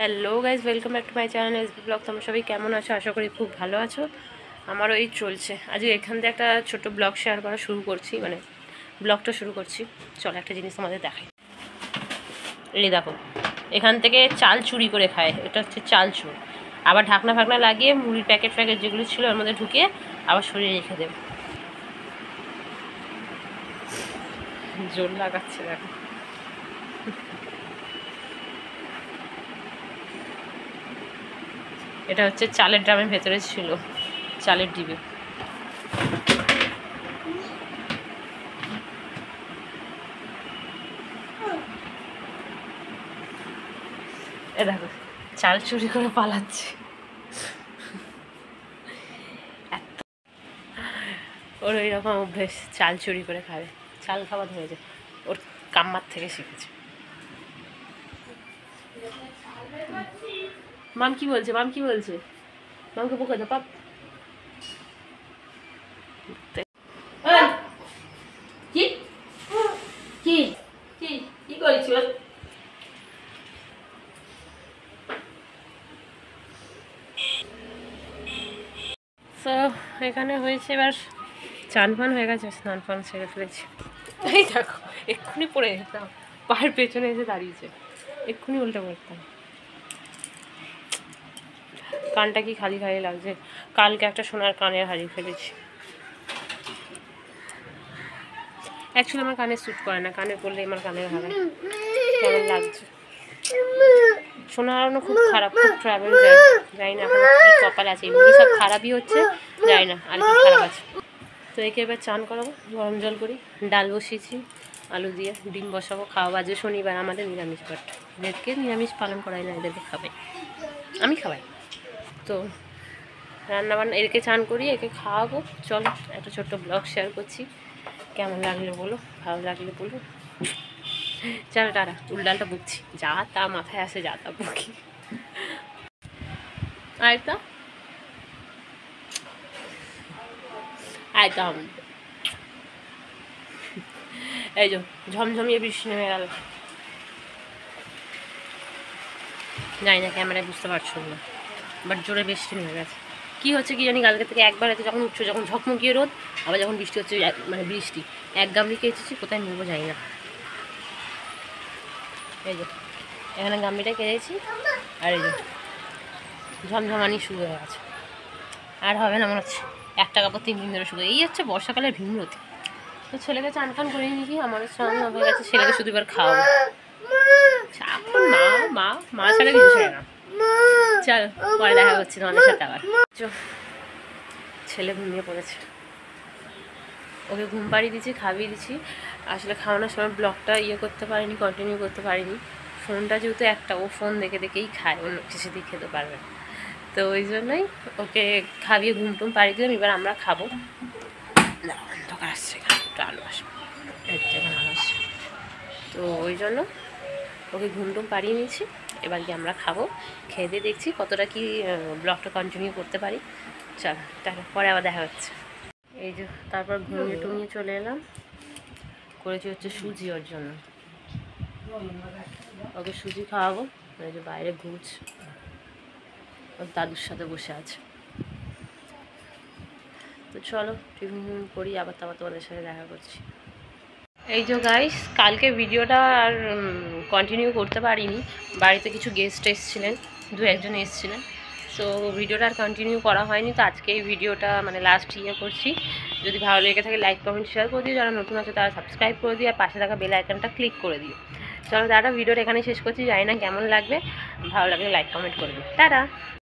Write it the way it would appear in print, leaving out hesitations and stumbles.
Hello guys, welcome back to my channel SB blog. তোমরা সবাই কেমন আছো? আশা করি খুব ভালো আছো। আমারও এই চলছে। আজকে এখান থেকে একটা ছোট ব্লগ শেয়ার করা শুরু করছি, ব্লগটা শুরু করছি। চলো একটা জিনিস আমাদের দেখাই। এই দেখো, এখান থেকে চাল চুরি করে খায়। এটা হচ্ছে চাল চুর। আবার ঢাকনা ফাকনা লাগিয়ে মুড়ির প্যাকেট যেগুলো ছিল ওর মধ্যে ঢুকিয়ে আবার সরিয়ে রেখে দেবে। জোর লাগাচ্ছে দেখো। এটা হচ্ছে চালের ড্রামের ভেতরে ছিল, চালের ডিবে। এ দেখো, চাল চুরি করে পালাচ্ছে। ওর ওই রকম অভ্যেস, চাল চুরি করে খাবে। চাল খাওয়া ধরেছে, ওর কাম্মার থেকে শিখেছে। মাম কি বলছে? মামকে বকে দাও পাপ। কি কি কি কি করেছি? তো এখানে হয়েছে, এবার চান ফান হয়ে গেছে, স্নান ফান সেরে ফেলেছি। এই দেখো, এক্ষুনি পড়ে যেতাম, পায়ের পেছনে এসে দাঁড়িয়েছে, এক্ষুনি উল্টে পড়তাম। কানটা কি খালি খালি লাগছে। কালকে একটা সোনার কানের হারিয়ে ফেলেছি। অ্যাকচুয়ালি আমার কানে স্যুট করে না, কানে পড়লে আমার কানের হারায়। কেমন লাগছে? সোনা হারানো খুব খারাপ, খুব ট্রাভেল যায়। জানি না এখন কী কপাল আছে, এমনি সব খারাপই হচ্ছে, জানি না আর কি খারাপ আছে। তো একে এবার চান করাবো, গরম জল করি। ডাল বসিয়েছি আলু দিয়ে, ডিম বসাবো, খাওয়াবো। আজকে শনিবার, আমাদের নিরামিষ বাট। এদেরকে নিরামিষ পালন করাই না, এদেরকে খাবাই, আমি খাওয়াই। তো রান্নাবান্না, এদেরকে চান করি, একে খাওয়াবো। চলো একটা ছোট্ট ব্লগ শেয়ার করছি। কেমন লাগলো বলো, ভালো লাগলে বলো। চলো টাটা। উল্ডালটা বকছি, যা তা মাথায় আসে যা তা বকি। আয়তা আয়তা এই যে ঝমঝমিয়ে বৃষ্টি নেমে গেল। জানি না ক্যামেরায় বুঝতে পারছো না, বাট জোরে বৃষ্টি নেমে গেছে। কী হচ্ছে কি জানি, কালকে থেকে একবার এতে যখন উঠছো, যখন ঝকমকিয়ে রোদ, আবার যখন বৃষ্টি হচ্ছে, বৃষ্টি এক গামলি কেচেছি, কোথায় নেবো যাই না। এই যে এখানে গামলিটা কেটেছি, আর এই যে ঝমঝমানি শুরু হয়ে গেছে। আর হবে না মনে হচ্ছে, একটা কাপড় 3 দিন ধরে শুরু। এই হচ্ছে বর্ষাকালের ভিমরতি। তো ছেলেকে চান টান করে নিয়েছি, আমারও স্নান হয়ে গেছে। ছেলেকে শুধু এবার খাওয়াবো। এখন মা মা ছাড়া কিছু ছেড়ে না। চল পরে দেখা করছি তোমাদের সাথে আবার। ছেলে ঘুমিয়ে পড়েছে, ওকে ঘুম পাড়িয়ে দিচ্ছি, খাইয়ে দিচ্ছি। আসলে খাওয়ানোর সময় ব্লগটা করতে পারিনি, কন্টিনিউ করতে পারিনি। ফোনটা যেহেতু একটা, ও ফোন দেখে দেখেই খায়, অন্য কিছু দিয়ে খেতে পারবে। তো ওই জন্যই ওকে খাইয়ে ঘুম টুম পাড়িয়ে দিলাম। এবার আমরা খাবো। আসছে আলো আসবে, তো ওই জন্য ওকে ঘুম টুম পাড়িয়ে নিয়েছি। এবার কি আমরা খাবো, খেয়ে দিয়ে দেখছি কতটা কি ব্লগটা কন্টিনিউ করতে পারি। চল তারপর পরে আবার দেখা হচ্ছে। এই যে তারপর ঘুমিয়ে টুমিয়ে চলে এলাম। করেছি হচ্ছে সুজি ওর জন্য, ওকে সুজি খাওয়াবো। এই যে বাইরে ঘুরছ, ওর দাদুর সাথে বসে আছে। তো চলো টিফিন করি, আবার তোমাদের সাথে দেখা করছি। এই যে গাইস, কালকে ভিডিওটা আর কন্টিনিউ করতে পারিনি, বাড়িতে কিছু গেস্ট এসেছিলেন, 2-1 এসেছিলেন। সো ভিডিওটা আর কন্টিনিউ করা হয়নি। তো আজকে এই ভিডিওটা লাস্ট করছি। যদি ভালো লেগে থাকে লাইক কমেন্ট শেয়ার করে দিও, যারা নতুন আছে তারা সাবস্ক্রাইব করে দিও, আর পাশে থাকা বেল আইকনটা ক্লিক করে দিও। চলো টাটা, ভিডিওটা এখানেই শেষ করছি। জানি না কেমন লাগবে, ভালো লাগলে লাইক কমেন্ট করে দিও। টাটা।